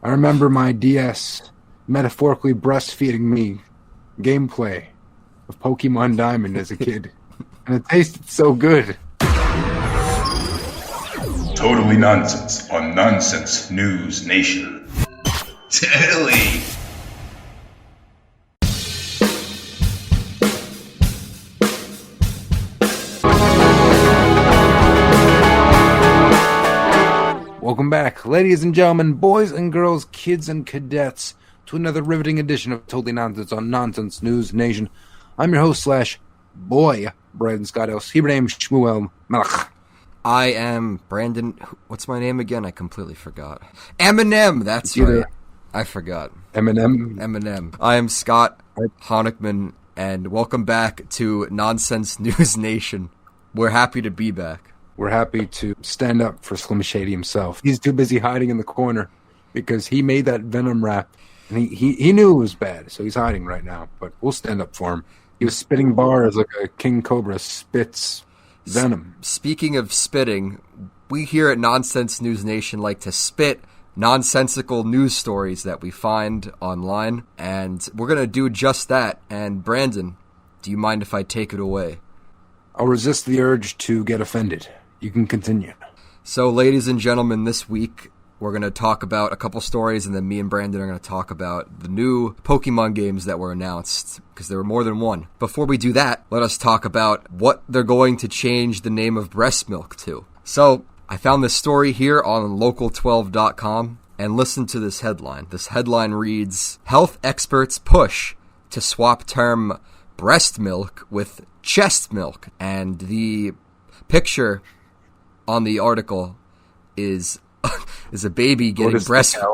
I remember my DS metaphorically breastfeeding me gameplay of Pokemon Diamond as a kid. And it tasted so good. Totally nonsense on Nonsense News Nation. Totally. Welcome back, ladies and gentlemen, boys and girls, kids and cadets, to another riveting edition of Totally Nonsense on Nonsense News Nation. I'm your host / boy, Brandon Scott Els, Hebrew name Shmuel Melech. I am Brandon. What's my name again? I completely forgot. Eminem. That's right. I forgot. Eminem. I am Scott Honickman, and welcome back to Nonsense News Nation. We're happy to be back. We're happy to stand up for Slim Shady himself. He's too busy hiding in the corner because he made that Venom rap, and he knew it was bad, so he's hiding right now. But we'll stand up for him. He was spitting bars like a king cobra spits venom. Speaking of spitting, we here at Nonsense News Nation like to spit nonsensical news stories that we find online, and we're going to do just that. And Brandon, do you mind if I take it away? I'll resist the urge to get offended. You can continue. So, ladies and gentlemen, this week we're going to talk about a couple stories, and then me and Brandon are going to talk about the new Pokemon games that were announced, because there were more than one. Before we do that, let us talk about what they're going to change the name of breast milk to. So, I found this story here on local12.com, and listen to this headline. This headline reads, Health experts push to swap term breast milk with chest milk. And the picture on the article is a baby getting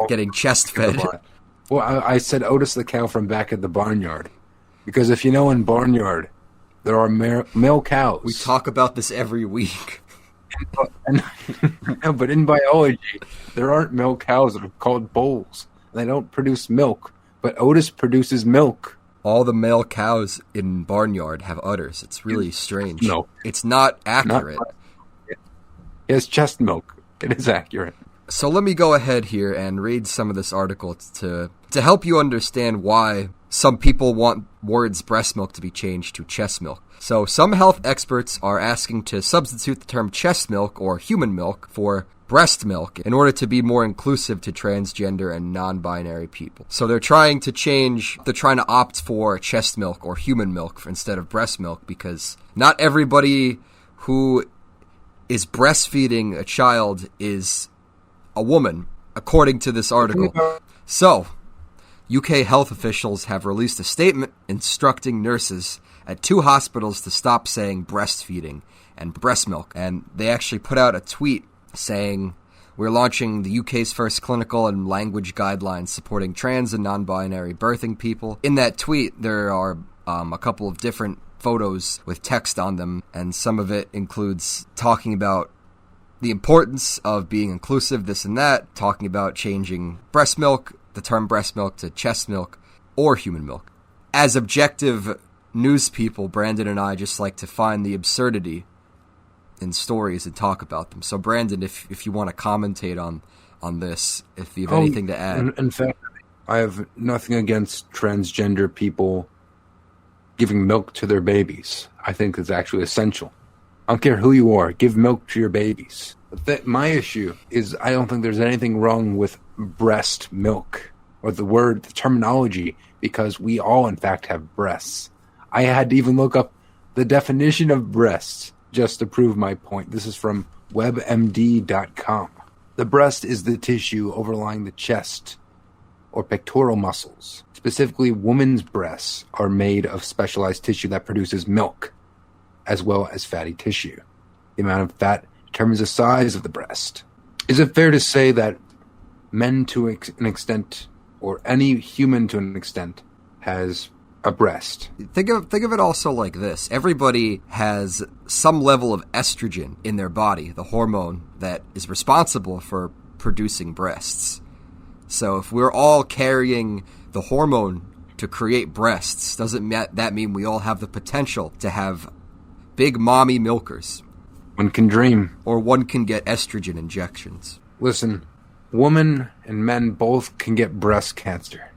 getting chest fed. Well, I said Otis the cow from back at the barnyard, because if you know, in barnyard there are male cows. We talk about this every week. But in biology, there aren't male cows that are called bulls. They don't produce milk, but Otis produces milk. All the male cows in barnyard have udders. It's really strange. No. It's not accurate. It has chest milk. It is accurate. So let me go ahead here and read some of this article to help you understand why some people want words breast milk to be changed to chest milk. So some health experts are asking to substitute the term chest milk or human milk for breast milk in order to be more inclusive to transgender and non-binary people. So they're trying to opt for chest milk or human milk instead of breast milk, because not everybody who is breastfeeding a child is a woman, according to this article. So, UK health officials have released a statement instructing nurses at 2 hospitals to stop saying breastfeeding and breast milk. And they actually put out a tweet saying, we're launching the UK's first clinical and language guidelines supporting trans and non-binary birthing people. In that tweet, there are a couple of different photos with text on them, and some of it includes talking about the importance of being inclusive, this and that, talking about changing breast milk, the term breast milk, to chest milk or human milk. As objective news people, Brandon and I just like to find the absurdity in stories and talk about them. So Brandon, if you want to commentate on this, if you have anything to add. In fact, I have nothing against transgender people giving milk to their babies. I think it's actually essential. I don't care who you are, give milk to your babies. My issue is I don't think there's anything wrong with breast milk or the terminology, because we all in fact have breasts. I had to even look up the definition of breasts just to prove my point. This is from webmd.com. The breast is the tissue overlying the chest or pectoral muscles. Specifically, women's breasts are made of specialized tissue that produces milk, as well as fatty tissue. The amount of fat determines the size of the breast. Is it fair to say that men to an extent, or any human to an extent, has a breast? Think of it also like this. Everybody has some level of estrogen in their body, the hormone that is responsible for producing breasts. So if we're all carrying the hormone to create breasts, doesn't that mean we all have the potential to have big mommy milkers? One can dream. Or one can get estrogen injections. Listen, women and men both can get breast cancer.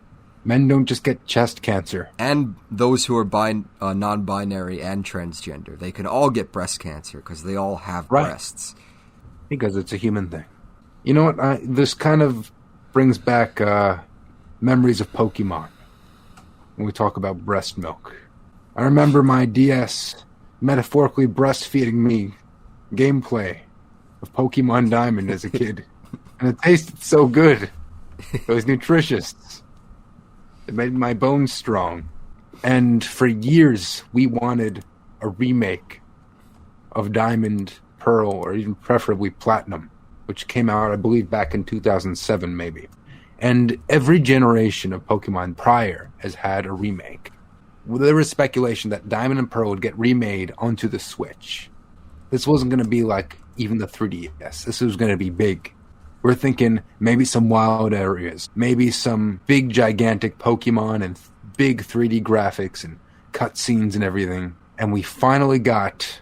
Men don't just get chest cancer. And those who are non-binary and transgender, they can all get breast cancer because they all have breasts. Because it's a human thing. You know what? This kind of brings back memories of Pokemon when we talk about breast milk. I remember my DS metaphorically breastfeeding me gameplay of Pokemon Diamond as a kid. And it tasted so good. It was nutritious. It made my bones strong. And for years, we wanted a remake of Diamond, Pearl, or even preferably Platinum, which came out, I believe, back in 2007, maybe. And every generation of Pokemon prior has had a remake. There was speculation that Diamond and Pearl would get remade onto the Switch. This wasn't going to be like even the 3DS. This was going to be big. We're thinking maybe some wild areas, maybe some big gigantic Pokemon and big 3D graphics and cutscenes and everything. And we finally got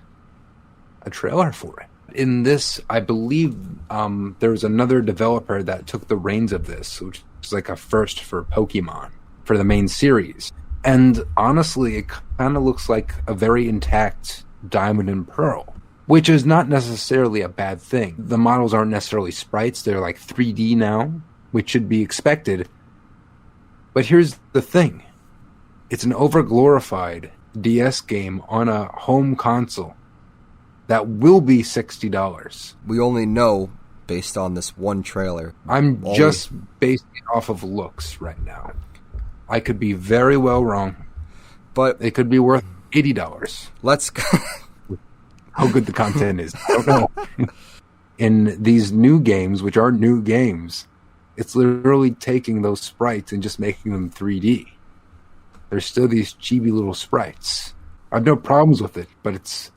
a trailer for it. In this, I believe there was another developer that took the reins of this, which is like a first for Pokemon, for the main series. And honestly, it kind of looks like a very intact Diamond and Pearl, which is not necessarily a bad thing. The models aren't necessarily sprites, they're like 3D now, which should be expected. But here's the thing. It's an over-glorified DS game on a home console that will be $60. We only know based on this one trailer. I'm just basing it off of looks right now. I could be very well wrong, but it could be worth $80. Let's how good the content is, I don't know. In these new games, which are new games, it's literally taking those sprites and just making them 3D. There's still these chibi little sprites. I have no problems with it, but it's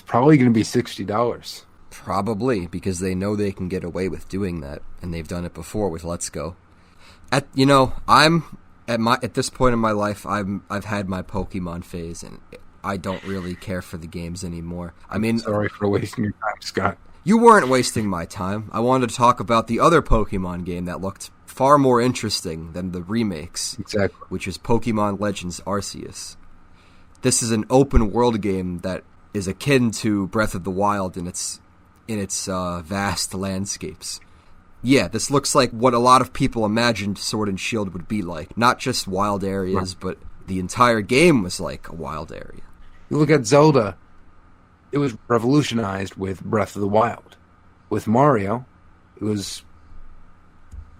probably going to be $60. Probably, because they know they can get away with doing that, and they've done it before with Let's Go. At this point in my life, I've had my Pokemon phase, and I don't really care for the games anymore. I mean, sorry for wasting your time, Scott. You weren't wasting my time. I wanted to talk about the other Pokemon game that looked far more interesting than the remakes. Exactly. Which is Pokémon Legends Arceus. This is an open world game that is akin to Breath of the Wild in its vast landscapes. Yeah, this looks like what a lot of people imagined Sword and Shield would be like. Not just wild areas, but the entire game was like a wild area. You look at Zelda, it was revolutionized with Breath of the Wild. With Mario, it was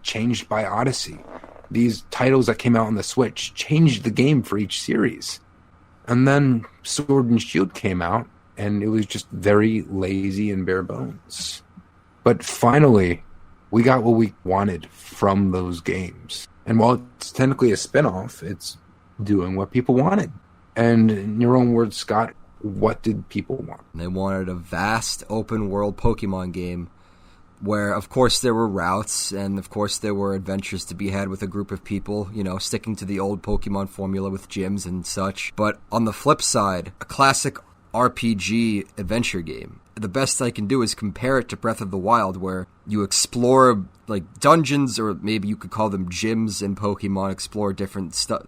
changed by Odyssey. These titles that came out on the Switch changed the game for each series. And then Sword and Shield came out, and it was just very lazy and bare bones. But finally, we got what we wanted from those games. And while it's technically a spin-off, it's doing what people wanted. And in your own words, Scott, what did people want? They wanted a vast open-world Pokemon game where, of course, there were routes, and of course there were adventures to be had with a group of people, sticking to the old Pokemon formula with gyms and such. But on the flip side, a classic RPG adventure game. The best I can do is compare it to Breath of the Wild, where you explore like dungeons, or maybe you could call them gyms in Pokemon, explore different stuff,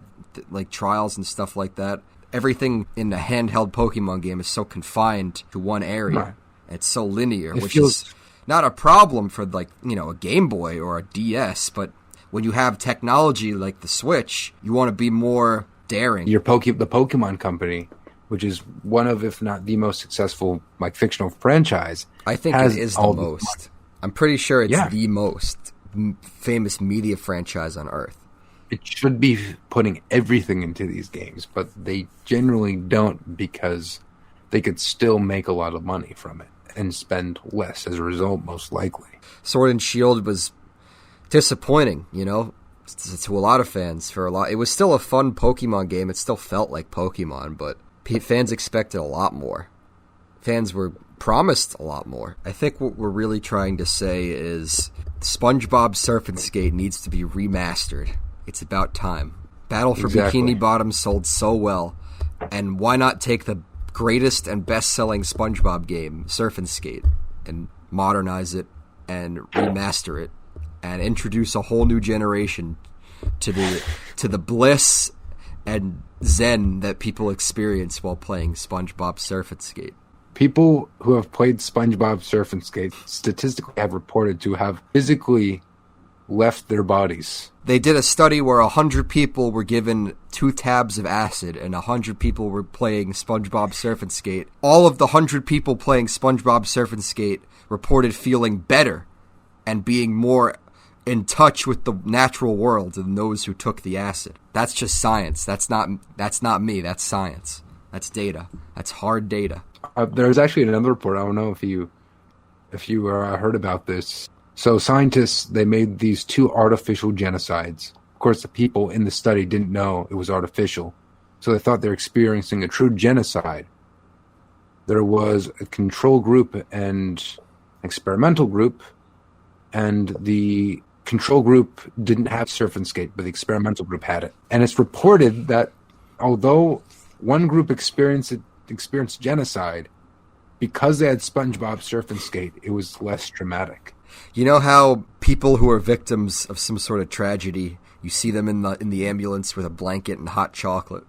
like trials and stuff like that. Everything in a handheld Pokemon game is so confined to one area. Right. It's so linear, which is not a problem for a Game Boy or a DS, but when you have technology like the Switch, you want to be more daring. The Pokemon Company, which is one of, if not the most successful fictional franchise, I think it is the most. I'm pretty sure it's the most famous media franchise on Earth. It should be putting everything into these games, but they generally don't, because they could still make a lot of money from it and spend less as a result, most likely. Sword and Shield was disappointing, to a lot of fans. It was still a fun Pokemon game. It still felt like Pokemon, but fans expected a lot more. Fans were promised a lot more. I think what we're really trying to say is Spongebob Surf and Skate needs to be remastered. It's about time. Battle for Bikini Bottom sold so well, and why not take the greatest and best-selling SpongeBob game, Surf and Skate, and modernize it and remaster it and introduce a whole new generation to the bliss and zen that people experience while playing SpongeBob Surf and Skate. People who have played SpongeBob Surf and Skate statistically have reported to have physically left their bodies. They did a study where 100 people were given 2 tabs of acid and 100 people were playing SpongeBob Surf and Skate. All of the 100 people playing SpongeBob Surf and Skate reported feeling better and being more in touch with the natural world than those who took the acid. That's just science. That's not me. That's science. That's data. That's hard data. There's actually another report. I don't know if you heard about this. So scientists, they made these 2 artificial genocides. Of course, the people in the study didn't know it was artificial, so they thought they were experiencing a true genocide. There was a control group and experimental group, and the control group didn't have Surf and Skate, but the experimental group had it. And it's reported that although one group experienced genocide, because they had SpongeBob Surf and Skate, it was less traumatic. You know how people who are victims of some sort of tragedy, you see them in the ambulance with a blanket and hot chocolate?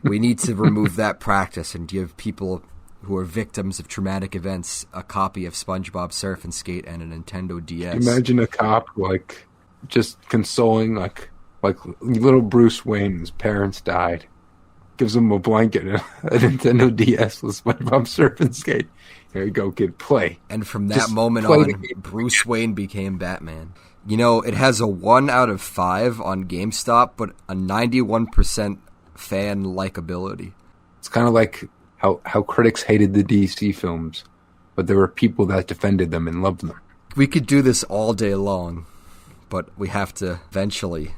We need to remove that practice and give people who are victims of traumatic events a copy of SpongeBob Surf and Skate and a Nintendo DS. Imagine a cop just consoling like little Bruce Wayne's parents died. Gives him a blanket and a Nintendo DS with SpongeBob Surf and Skate. Here you go, kid, play. And from that moment on, Bruce Wayne became Batman. You know, it has a 1 out of 5 on GameStop, but a 91% fan likability. It's kind of like how critics hated the DC films, but there were people that defended them and loved them. We could do this all day long, but we have to eventually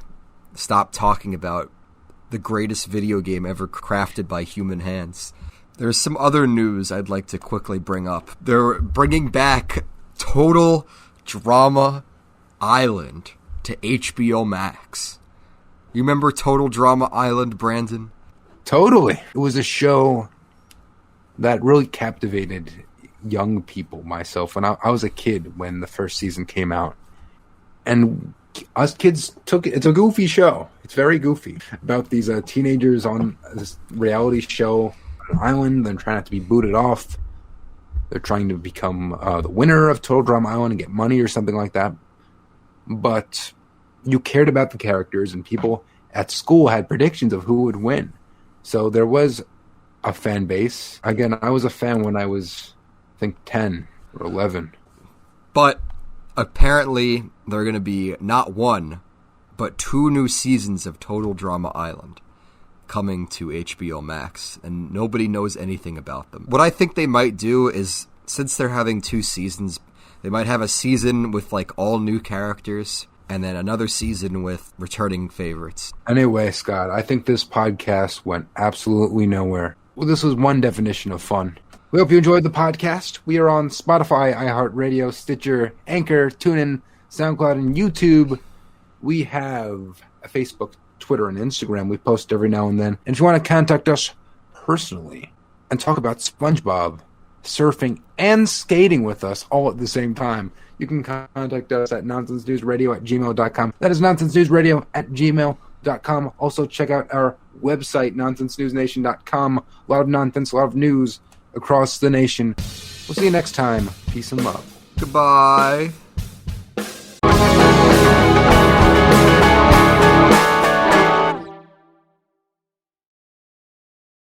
stop talking about the greatest video game ever crafted by human hands. There's some other news I'd like to quickly bring up. They're bringing back Total Drama Island to HBO Max. You remember Total Drama Island, Brandon? Totally. It was a show that really captivated young people, myself. When I was a kid when the first season came out. And us kids it's a goofy show. It's very goofy. About these teenagers on this reality show on an island. They're trying not to be booted off. They're trying to become the winner of Total Drama Island and get money or something like that. But you cared about the characters, and people at school had predictions of who would win. So there was a fan base. Again, I was a fan when I was, I think, 10 or 11. But apparently there are going to be not 1, but 2 new seasons of Total Drama Island coming to HBO Max, and nobody knows anything about them. What I think they might do is, since they're having 2 seasons, they might have a season with all new characters, and then another season with returning favorites. Anyway, Scott, I think this podcast went absolutely nowhere. Well, this was one definition of fun. We hope you enjoyed the podcast. We are on Spotify, iHeartRadio, Stitcher, Anchor, TuneIn, SoundCloud, and YouTube. We have a Facebook, Twitter, and Instagram. We post every now and then. And if you want to contact us personally and talk about SpongeBob, surfing, and skating with us all at the same time, you can contact us at nonsensenewsradio@gmail.com. That is nonsensenewsradio@gmail.com. Also, check out our website, nonsensenewsnation.com. A lot of nonsense, a lot of news across the nation. We'll see you next time. Peace and love. Goodbye.